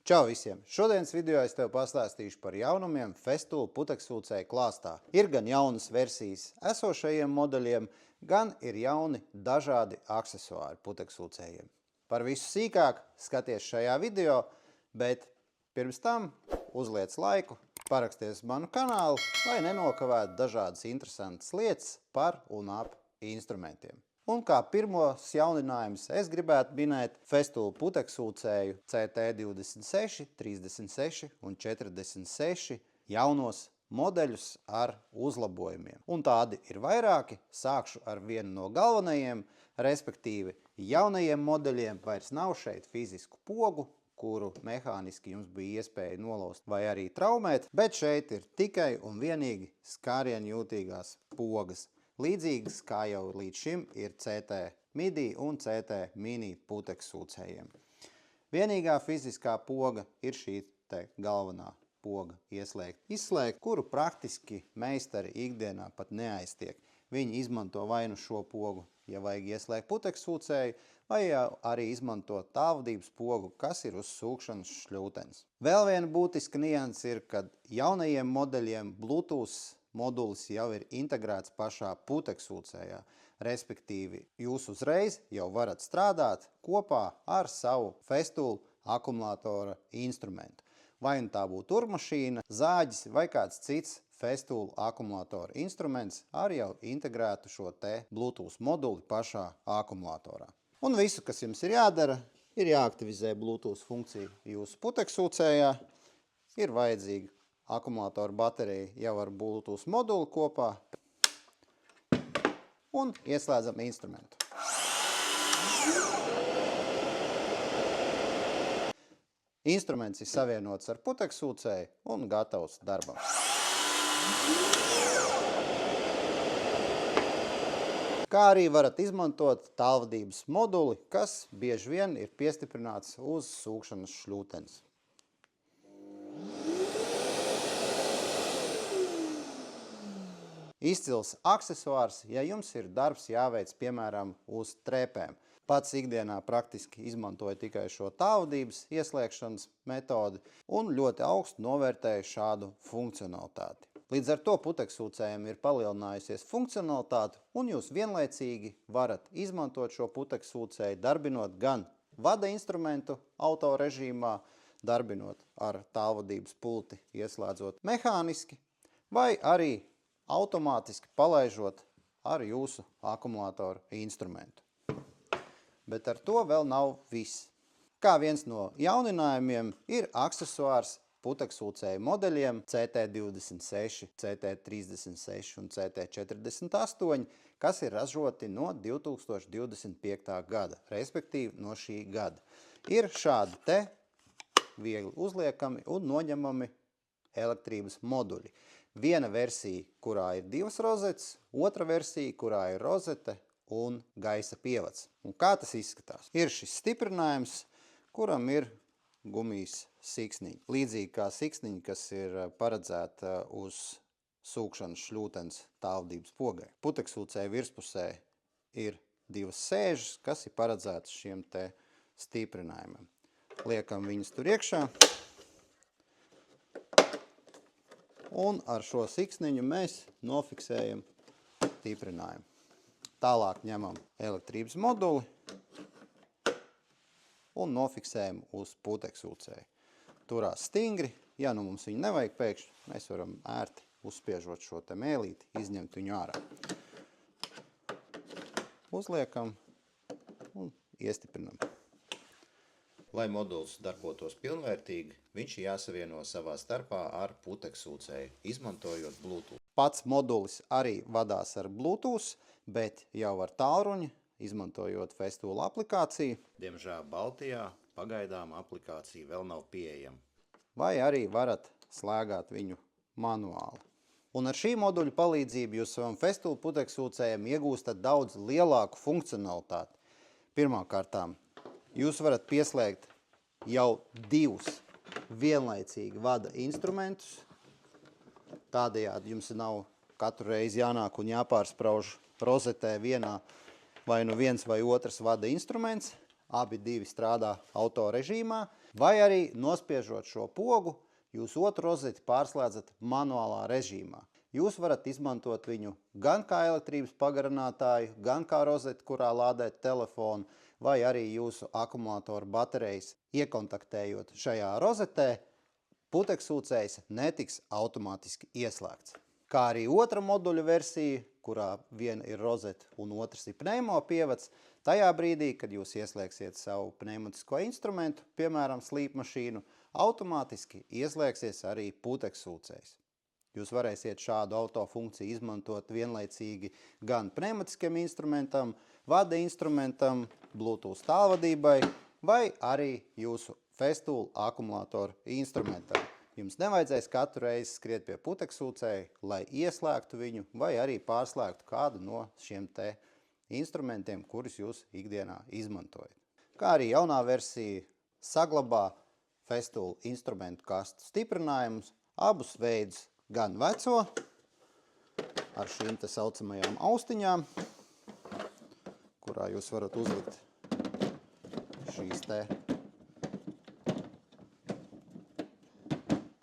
Čau visiem! Šodienas video es tev pastāstīšu par jaunumiem Festool puteksūcēju klāstā. Ir gan jaunas versijas esošajiem modeļiem, gan ir jauni dažādi aksesuāri puteksūcējiem. Par visu sīkāk skaties šajā video, bet pirms tam uzliec laiku, paraksties manu kanālu, lai nenokavētu dažādas interesantas lietas par un ap instrumentiem. Un kā pirmos jauninājums es gribētu minēt Festool puteksūcēju CT26, 36 un 46 jaunos modeļus ar uzlabojumiem. Un tādi ir vairāki, sākšu ar vienu no galvenajiem, respektīvi jaunajiem modeļiem vairs nav šeit fizisku pogu, kuru mehāniski jums bija iespēja nolauzt vai arī traumēt, bet šeit ir tikai un vienīgi skārienjūtīgās pogas. Līdzīgas, kā jau līdz šim, ir CT midi un CT mini puteksūcējiem. Vienīgā fiziskā poga ir šī te galvenā poga ieslēgt-izslēgt, kuru praktiski meistari ikdienā pat neaiztiek. Viņi izmanto vai nu šo pogu, ja vajag ieslēgt puteksūcēju, vai arī izmanto tālvadības pogu, kas ir uz sūkšanas šļūtenes. Vēl viena būtiska nianse ir, kad jaunajiem modeļiem Bluetooth modulis jau ir integrēts pašā puteksūcējā, respektīvi jūs uzreiz jau varat strādāt kopā ar savu Festool akumulātora instrumentu. Vai nu tā būtu urmašīna, zāģis vai kāds cits Festool akumulātora instruments ar jau integrētu šo te Bluetooth moduli pašā akumulātorā. Un visu, kas jums ir jādara, ir jāaktivizē Bluetooth funkcija jūsu puteksūcējā, ir vajadzīga akumulātora baterija jau ar Bluetooth moduli kopā un ieslēdzam instrumentu. Instruments ir savienots ar puteksūcēju un gatavs darbam. Kā arī varat izmantot tālvadības moduli, kas bieži vien ir piestiprināts uz sūkšanas šļūtenes. Izcils aksesuārs, ja jums ir darbs jāveic, piemēram, uz trēpēm. Pats ikdienā praktiski izmantoju tikai šo tālvadības ieslēgšanas metodi un ļoti augstu novērtēju šādu funkcionalitāti. Līdz ar to puteksūcējiem ir palielinājusies funkcionalitāte un jūs vienlaicīgi varat izmantot šo puteksūcēju, darbinot gan vada instrumentu auto režīmā, darbinot ar tālvadības pulti, ieslēdzot mehāniski, vai arī automātiski palaižot ar jūsu akumulātoru instrumentu. Bet ar to vēl nav viss. Kā viens no jauninājumiem ir aksesuārs puteksūcēju modeļiem CT26, CT36 un CT48, kas ir ražoti no 2025. gada, respektīvi no šī gada. Ir šādi te viegli uzliekami un noņemami elektrības moduļi. Viena versija, kurā ir divas rozetes, otra versija, kurā ir rozete un gaisa pievads. Un kā tas izskatās? Ir šis stiprinājums, kuram ir gumijas siksniņi. Līdzīgi kā siksniņi, kas ir paredzēta uz sūkšanas šļūtenes tālvadības pogai. Puteksūcēju virspusē ir divas sēžas, kas ir paredzētas šiem te stiprinājumiem. Liekam viņus tur iekšā. Un ar šo siksniņu mēs nofiksējam stiprinājumu. Tālāk ņemam elektrības moduli un nofiksējam uz puteksūcēju. Turās stingri, ja nu mums viņu nevajag pēkšņi, mēs varam ērti uzspiežot šo te mēlīti, izņemt viņu ārā. Uzliekam un iestiprinam. Lai moduls darbotos pilnvērtīgi, viņš jāsavieno savā starpā ar puteksūcēju, izmantojot Bluetooth. Pats modulis arī vadās ar Bluetooth, bet jau ar tālruņu, izmantojot Festool aplikāciju. Diemžēl Baltijā pagaidām aplikācija vēl nav pieejama. Vai arī varat slēgāt viņu manuāli. Un ar šī moduļa palīdzību jūs savam Festool puteksūcējiem iegūstat daudz lielāku funkcionalitāti. Pirmkārtām, jūs varat pieslēgt jau divus vienlaicīgi vada instrumentus. Tādējādi jums nav katru reizi jānāk un jāpārsprauž rozetē vienā vai nu viens vai otrs vada instruments. abi divi strādā auto režīmā, vai arī nospiežot šo pogu, jūs otru rozeti pārslēdzat manuālā režīmā. Jūs varat izmantot viņu gan kā elektrības pagarinātāju, gan kā rozeti, kurā lādēt telefonu, vai arī jūsu akumulātoru baterijas iekontaktējot šajā rozetē, puteksūcējs netiks automātiski ieslēgts. Kā arī otra moduļa versija, kurā viena ir rozete un otrs ir pneimo pievads, tajā brīdī, kad jūs ieslēgsiet savu pneumatisko instrumentu, piemēram, slīpmašīnu, automātiski ieslēgsies arī puteksūcējs. Jūs varēsiet šādu auto funkciju izmantot vienlaicīgi gan pneumatiskiem instrumentam, vada instrumentam, Bluetooth tālvadībai vai arī jūsu Festool akumulātoru instrumentam. Jums nevajadzēs katru reizi skriet pie puteksūcēja, lai ieslēgtu viņu vai arī pārslēgtu kādu no šiem te instrumentiem, kurus jūs ikdienā izmantojat. Kā arī jaunā versija saglabā Festool instrumentu kastu stiprinājumus, abus veidus, gan veco ar šīm te saucamajām austiņām, kurā jūs varat uzlikt šīs te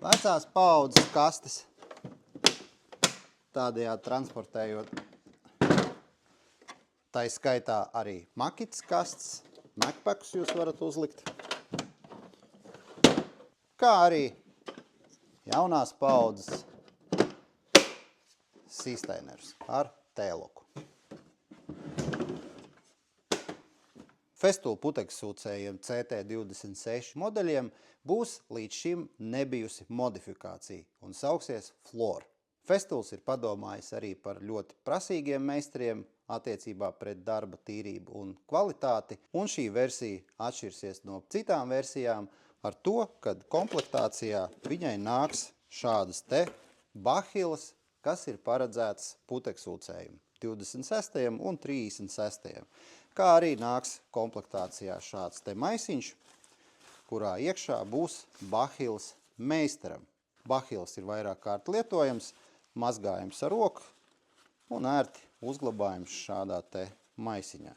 vecās paaudzes kastes, tādējādi transportējot tai skaitā arī makitas kastes, Macpackus jūs varat uzlikt, kā arī jaunās paaudzes sistainerus ar T-loku. Festool puteksūcējiem CT26 modeļiem būs līdz šim nebijusi modifikācija un sauksies Floor. Festools ir padomājis arī par ļoti prasīgiem meistariem attiecībā pret darba tīrību un kvalitāti, un šī versija atšķirsies no citām versijām ar to, kad komplektācijā viņai nāks šādas te bahilas, kas ir paredzētas puteksūcējiem 26. un 36. Kā arī nāks komplektācijā šāds te maisiņš, kurā iekšā būs bahils meistaram. Bahils ir vairāk kārt lietojams, mazgājams ar roku un ērti uzglabājams šādā te maisiņā.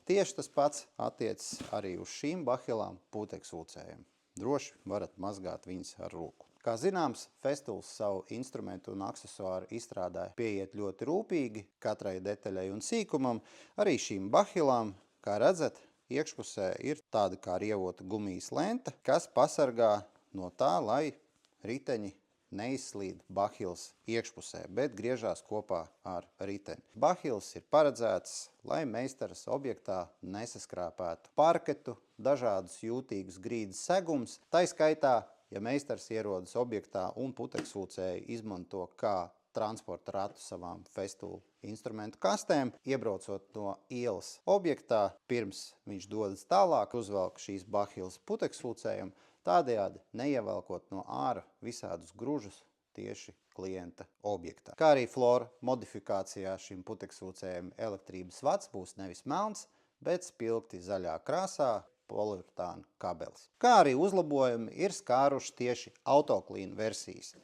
Tieši tas pats attiecas arī uz šīm bahilām puteksūcējiem. Droši varat mazgāt viņas ar roku. Kā zināms, Festools savu instrumentu un aksesuāru izstrādāja pieiet ļoti rūpīgi katrai detaļai un sīkumam. Arī šīm bahilām, kā redzat, iekšpusē ir tāda kā rievota gumijas lenta, kas pasargā no tā, lai riteņi neizslīd bahils iekšpusē, bet griežās kopā ar riteni. Bahils ir paredzēts, lai meistaras objektā nesaskrāpētu parketu, dažādus jūtīgus grīdas segums, tai skaitā, ja meistars ierodas objektā un puteksūcēji izmanto kā transporta ratu savām Festool instrumentu kastēm, iebraucot no ielas objektā, pirms viņš dodas tālāk, uzvelk šīs bahilas puteksūcējiem, tādējādi neievelkot no āra visādus gružus tieši klienta objektā. Kā arī Floor modifikācijā šim puteksūcējiem elektrības vads būs nevis melns, bet spilgti zaļā krāsā, poliuretāna kabelis. Kā arī uzlabojumi ir skāruši tieši autoklīna versijas.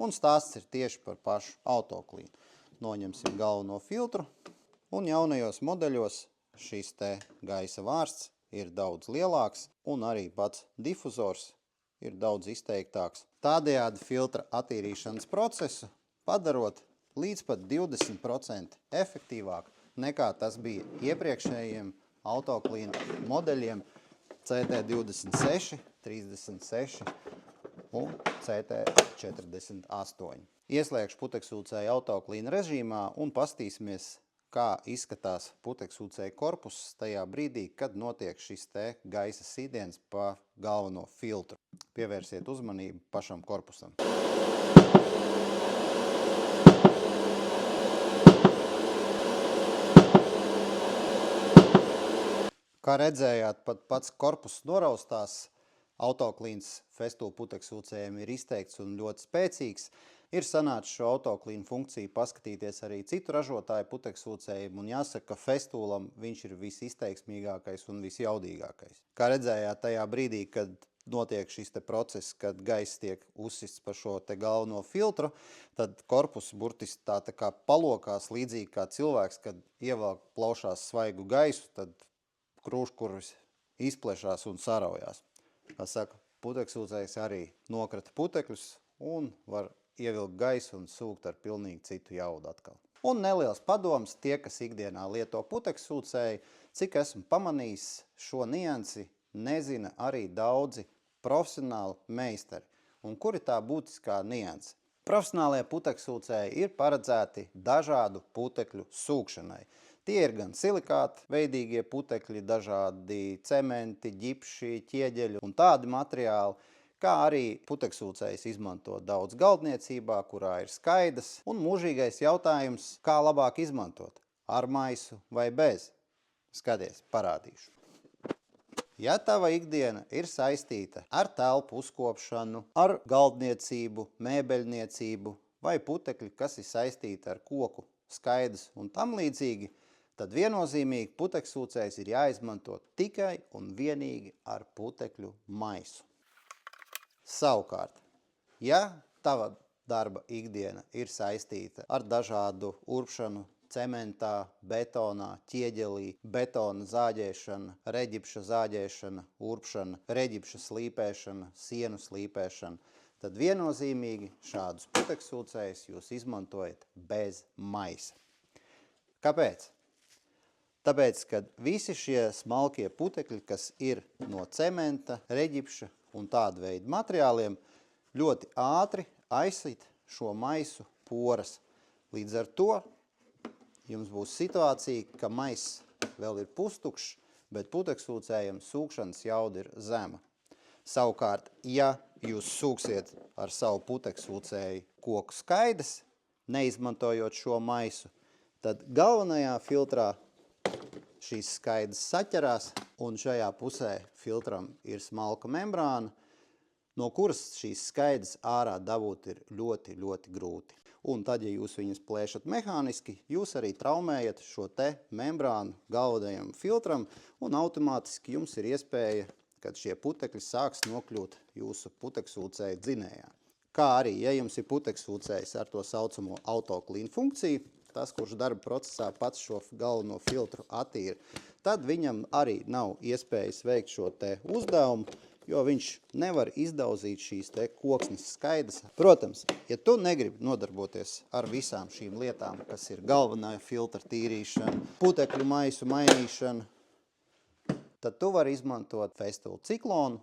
Un stāsts ir tieši par pašu autoklīnu. Noņemsim galveno filtru, un jaunajos modeļos šis te gaisa vārsts ir daudz lielāks, un arī pats difuzors ir daudz izteiktāks. Tādējādi filtra attīrīšanas procesu padarot līdz pat 20% efektīvāk nekā tas bija iepriekšējiem autoklīna modeļiem CT26, 36 un CT48. Ieslēgšu puteksūcēju autoklīna režīmā un pastīsimies, kā izskatās puteksūcēju korpuss tajā brīdī, kad notiek šis te gaisa sīdiens pa galveno filtru. Pievērsiet uzmanību pašam korpusam. Kā redzējāt, pat pats korpus noraustās, autoklīns Festool puteksūcējiem ir izteikts un ļoti spēcīgs. Ir sanācis šo autoklīnu funkciju paskatīties arī citu ražotāju puteksūcējiem, un jāsaka, ka Festoolam viņš ir visizteiksmīgākais un visjaudīgākais. Kā redzējāt tajā brīdī, kad notiek šis te process, kad gaiss tiek uzsists pa šo te galveno filtru, tad korpus burtiski tā kā palokās līdzīgi kā cilvēks, kad ievelk plaušās svaigu gaisu, tad krūškurvis izplešās un saraujās. Kā saka, putekļsūcējs arī nokrata putekļus un var ievilkt gaisu un sūkt ar pilnīgi citu jaudu atkal. Un neliels padoms tie, kas ikdienā lieto putekļsūcēju, cik esmu pamanījis, šo niansi nezina arī daudzi profesionāli meistari. Un kur ir tā būtiskā nianse? Profesionālie putekļsūcēji ir paredzēti dažādu putekļu sūkšanai. Tie ir gan silikāta veidīgie putekļi, dažādi cementi, ģipši, ķieģeļi un tādi materiāli, kā arī putekļsūcējs izmanto daudz galdniecībā, kurā ir skaidas, un mūžīgais jautājums, kā labāk izmantot, ar maisu vai bez. Skaties, parādīšu. Ja tava ikdiena ir saistīta ar telpu uzkopšanu, ar galdniecību, mēbeļniecību vai putekļi, kas ir saistīti ar koku, skaidas un tam līdzīgi, tad viennozīmīgi putekļsūcējs ir jāizmanto tikai un vienīgi ar putekļu maisu. Savukārt, ja tava darba ikdiena ir saistīta ar dažādu urpšanu cementā, betonā, ķieģelī, betona zāģēšana, reģipša zāģēšana, urpšana, reģipša slīpēšana, sienu slīpēšana, tad viennozīmīgi šādus putekļsūcējus jūs izmantojat bez maisa. Kāpēc? Tāpēc, ka visi šie smalkie putekļi, kas ir no cementa, reģipša un tādu veidu materiāliem, ļoti ātri aizsit šo maisu poras. Līdz ar to jums būs situācija, ka maiss vēl ir pustukšs, bet putekļsūcējam sūkšanas jauda ir zema. Savukārt, ja jūs sūksiet ar savu putekļsūcēju koku skaidas, neizmantojot šo maisu, tad galvenajā filtrā šīs skaidas saķerās, un šajā pusē filtram ir smalka membrāna, no kuras šīs skaidas ārā dabūt ir ļoti, ļoti grūti. Un tad, ja jūs viņus plēšat mehāniski, jūs arī traumējat šo te membrānu galvenajam filtram, un automātiski jums ir iespēja, kad šie putekļi sāks nokļūt jūsu putekļsūcēju dzinējā. Kā arī, ja jums ir putekļsūcējs ar to saucamo autoklīnu funkciju, tas, kurš darba procesā pats šo galveno filtru attīra, tad viņam arī nav iespējas veikt šo te uzdevumu, jo viņš nevar izdauzīt šīs te koksnes skaidas. Protams, ja tu negribi nodarboties ar visām šīm lietām, kas ir galvenā filtra tīrīšana, putekļu maisu mainīšana, tad tu vari izmantot Festool ciklonu,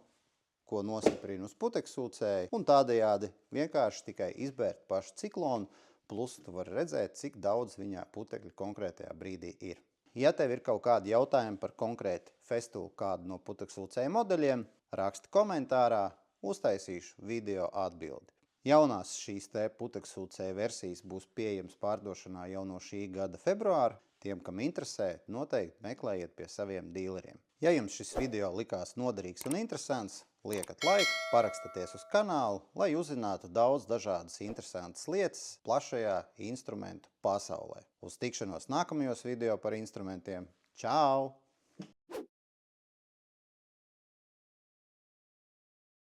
ko nostiprina uz putekļsūcēju, un tādējādi vienkārši tikai izbērt pašu ciklonu, plus tu vari redzēt, cik daudz viņā putekļu konkrētajā brīdī ir. Ja tev ir kaut kādi jautājumi par konkrēti Festool kādu no putekļsūcēju modeļiem, raksti komentārā, uztaisīšu video atbildi. Jaunās šīs te putekļsūcēju versijas būs pieejams pārdošanā jau no šī gada februāra. Tiem, kam interesē, noteikti meklējiet pie saviem dīleriem. Ja jums šis video likās noderīgs un interesants, liekat laiku, parakstaties uz kanālu, lai uzzinātu daudz dažādas interesantas lietas plašajā instrumentu pasaulē. Uz tikšanos nākamajos video par instrumentiem. Čau!